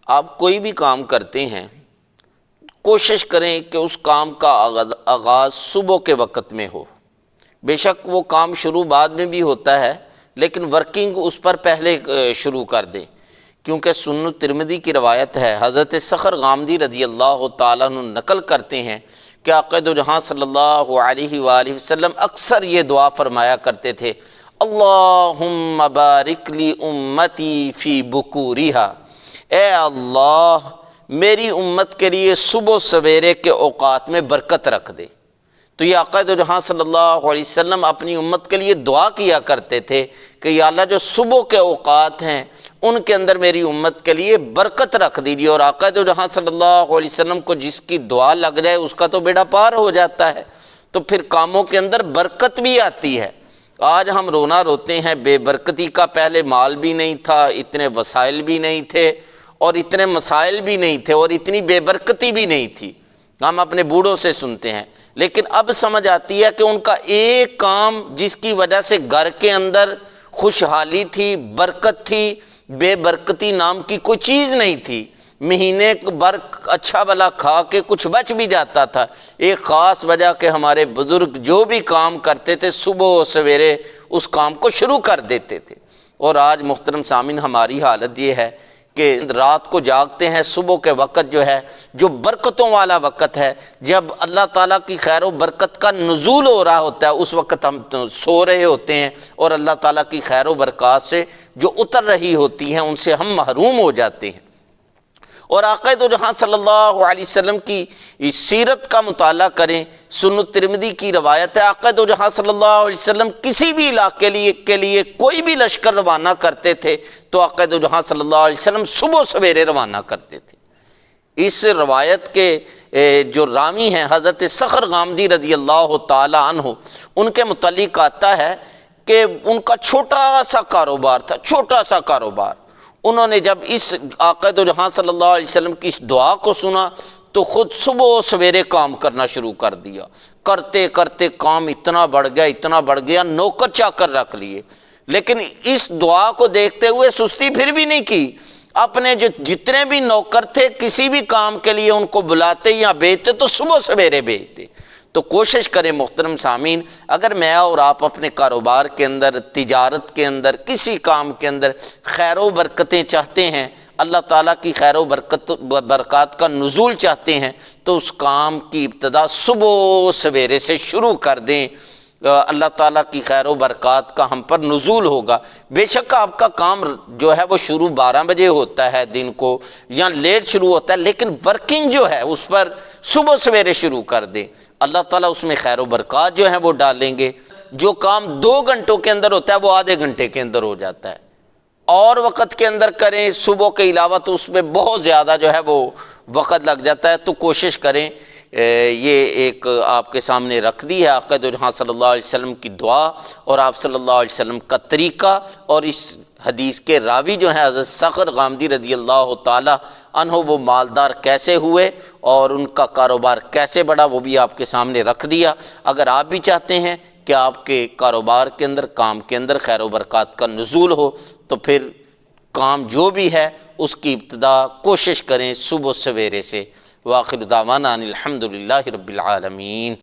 آپ کوئی بھی کام کرتے ہیں، کوشش کریں کہ اس کام کا آغاز صبح کے وقت میں ہو۔ بے شک وہ کام شروع بعد میں بھی ہوتا ہے، لیکن ورکنگ اس پر پہلے شروع کر دیں، کیونکہ سنن ترمذی کی روایت ہے، حضرت صخر غامدی رضی اللہ تعالیٰ عنہ نقل کرتے ہیں کہ آقا دو جہاں صلی اللہ علیہ وآلہ وسلم اکثر یہ دعا فرمایا کرتے تھے، اللہم بارک لی امتی فی بکورہا، اے اللہ میری امت کے لیے صبح سویرے کے اوقات میں برکت رکھ دے۔ تو یہ آقا دو جہاں صلی اللہ علیہ وسلم اپنی امت کے لیے دعا کیا کرتے تھے کہ یا اللہ جو صبح کے اوقات ہیں ان کے اندر میری امت کے لیے برکت رکھ دیجیے، اور آقا دو جہاں صلی اللہ علیہ وسلم کو جس کی دعا لگ جائے اس کا تو بیڑا پار ہو جاتا ہے، تو پھر کاموں کے اندر برکت بھی آتی ہے۔ آج ہم رونا روتے ہیں بے برکتی کا، پہلے مال بھی نہیں تھا، اتنے وسائل بھی نہیں تھے، اور اتنے مسائل بھی نہیں تھے، اور اتنی بے برکتی بھی نہیں تھی۔ ہم اپنے بوڑھوں سے سنتے ہیں، لیکن اب سمجھ آتی ہے کہ ان کا ایک کام جس کی وجہ سے گھر کے اندر خوشحالی تھی، برکت تھی، بے برکتی نام کی کوئی چیز نہیں تھی۔ مہینے بھر اچھا بھلا کھا کے کچھ بچ بھی جاتا تھا، ایک خاص وجہ کہ ہمارے بزرگ جو بھی کام کرتے تھے صبح و سویرے اس کام کو شروع کر دیتے تھے۔ اور آج محترم سامعین ہماری حالت یہ ہے کہ رات کو جاگتے ہیں، صبح کے وقت جو ہے جو برکتوں والا وقت ہے، جب اللہ تعالیٰ کی خیر و برکت کا نزول ہو رہا ہوتا ہے، اس وقت ہم سو رہے ہوتے ہیں، اور اللہ تعالیٰ کی خیر و برکات سے جو اتر رہی ہوتی ہیں ان سے ہم محروم ہو جاتے ہیں۔ اور آقا دو جہاں صلی اللہ علیہ وسلم کی سیرت کا مطالعہ کریں، سنن ترمذی کی روایت ہے، آقا دو جہاں صلی اللہ علیہ وسلم کسی بھی علاقے کے لیے کوئی بھی لشکر روانہ کرتے تھے تو آقا دو جہاں صلی اللہ علیہ وسلم صبح سویرے روانہ کرتے تھے۔ اس روایت کے جو راوی ہیں حضرت صخر غامدی رضی اللہ تعالی عنہ، ان کے متعلق آتا ہے کہ ان کا چھوٹا سا کاروبار تھا، چھوٹا سا کاروبار۔ انہوں نے جب اس آقا دو جہاں صلی اللہ علیہ وسلم کی اس دعا کو سنا تو خود صبح و سویرے کام کرنا شروع کر دیا، کرتے کرتے کام اتنا بڑھ گیا، اتنا بڑھ گیا، نوکر چاکر رکھ لیے، لیکن اس دعا کو دیکھتے ہوئے سستی پھر بھی نہیں کی۔ اپنے جتنے بھی نوکر تھے کسی بھی کام کے لیے ان کو بلاتے یا بھیجتے تو صبح سویرے بھیجتے۔ تو کوشش کریں محترم سامعین، اگر میں اور آپ اپنے کاروبار کے اندر، تجارت کے اندر، کسی کام کے اندر خیر و برکتیں چاہتے ہیں، اللہ تعالیٰ کی خیر و برکات کا نزول چاہتے ہیں، تو اس کام کی ابتدا صبح سویرے سے شروع کر دیں، اللہ تعالیٰ کی خیر و برکات کا ہم پر نزول ہوگا۔ بے شک آپ کا کام جو ہے وہ شروع 12 بجے ہوتا ہے دن کو، یا لیٹ شروع ہوتا ہے، لیکن ورکنگ جو ہے اس پر صبح سویرے شروع کر دیں، اللہ تعالیٰ اس میں خیر و برکات جو ہیں وہ ڈالیں گے۔ جو کام 2 گھنٹوں کے اندر ہوتا ہے وہ آدھے گھنٹے کے اندر ہو جاتا ہے، اور وقت کے اندر کریں صبح کے علاوہ تو اس میں بہت زیادہ جو ہے وہ وقت لگ جاتا ہے۔ تو کوشش کریں، یہ ایک آپ کے سامنے رکھ دی ہے آقا دو جہاں صلی اللہ علیہ وسلم کی دعا اور آپ صلی اللہ علیہ وسلم کا طریقہ، اور اس حدیث کے راوی جو ہیں حضرت صخر غامدی رضی اللہ تعالی عنہ، وہ مالدار کیسے ہوئے اور ان کا کاروبار کیسے بڑھا، وہ بھی آپ کے سامنے رکھ دیا۔ اگر آپ بھی چاہتے ہیں کہ آپ کے کاروبار کے اندر، کام کے اندر خیر و برکات کا نزول ہو، تو پھر کام جو بھی ہے اس کی ابتدا کوشش کریں صبح سویرے سے۔ وآخر دعوانا ان الحمد للہ رب العالمین۔